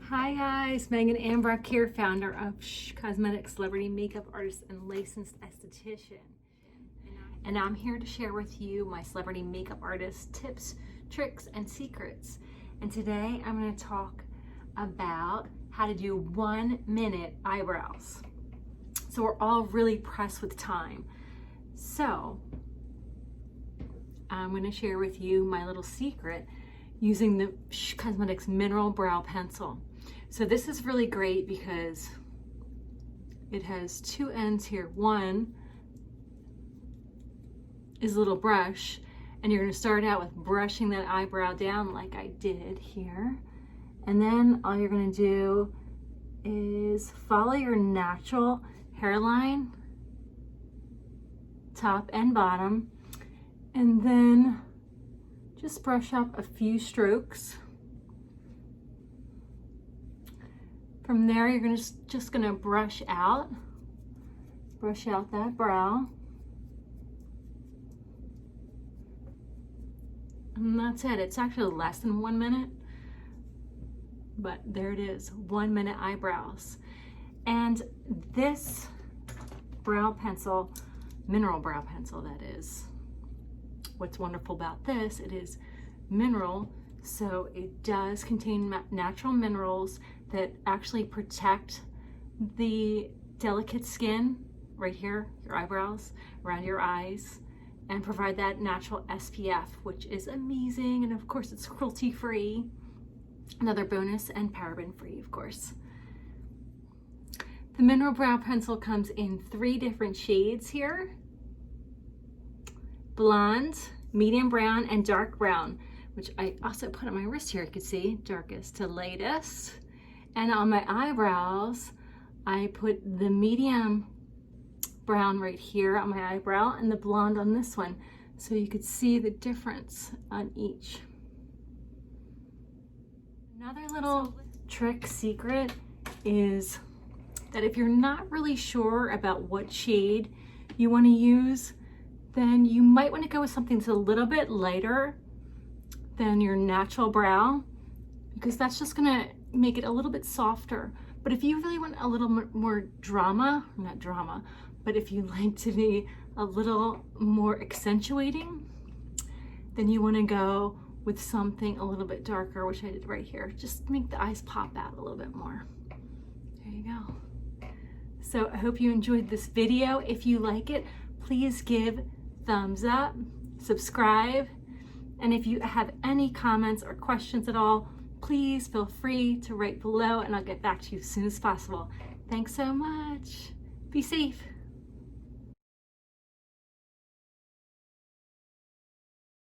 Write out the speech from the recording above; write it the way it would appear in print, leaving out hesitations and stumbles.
Hi guys, Megan Ambroch here, founder of sh.cosmetics, celebrity makeup artist and licensed esthetician. And I'm here to share with you my celebrity makeup artist tips, tricks, and secrets. And today I'm going to talk about how to do 1-minute eyebrows. So we're all really pressed with time. So I'm going to share with you my little secret using the sh.cosmetics Mineral Brow Pencil. So this is really great because it has two ends here. One is a little brush, and you're going to start out with brushing that eyebrow down like I did here. And then all you're going to do is follow your natural hairline, top and bottom, and then just brush up a few strokes. From there, you're just gonna brush out that brow. And that's it. It's actually less than 1 minute, but there it is, 1-minute eyebrows. And this brow pencil, mineral brow pencil that is, what's wonderful about this, it is mineral, so it does contain natural minerals that actually protect the delicate skin right here, your eyebrows, around your eyes, and provide that natural SPF, which is amazing. And of course, it's cruelty free, another bonus, and paraben free, of course. The mineral brow pencil comes in 3 different shades here: blonde, medium brown, and dark brown, which I also put on my wrist here. You can see darkest to lightest. And on my eyebrows, I put the medium brown right here on my eyebrow and the blonde on this one, so you could see the difference on each. Another little trick secret is that if you're not really sure about what shade you want to use, then you might want to go with something that's a little bit lighter than your natural brow, because that's just gonna make it a little bit softer. But if you really want a little more drama, not drama, but if you like to be a little more accentuating, then you want to go with something a little bit darker, which I did right here. Just make the eyes pop out a little bit more. There you go. So I hope you enjoyed this video. If you like it, please give thumbs up, subscribe, and if you have any comments or questions at all, please feel free to write below and I'll get back to you as soon as possible. Thanks so much. Be safe.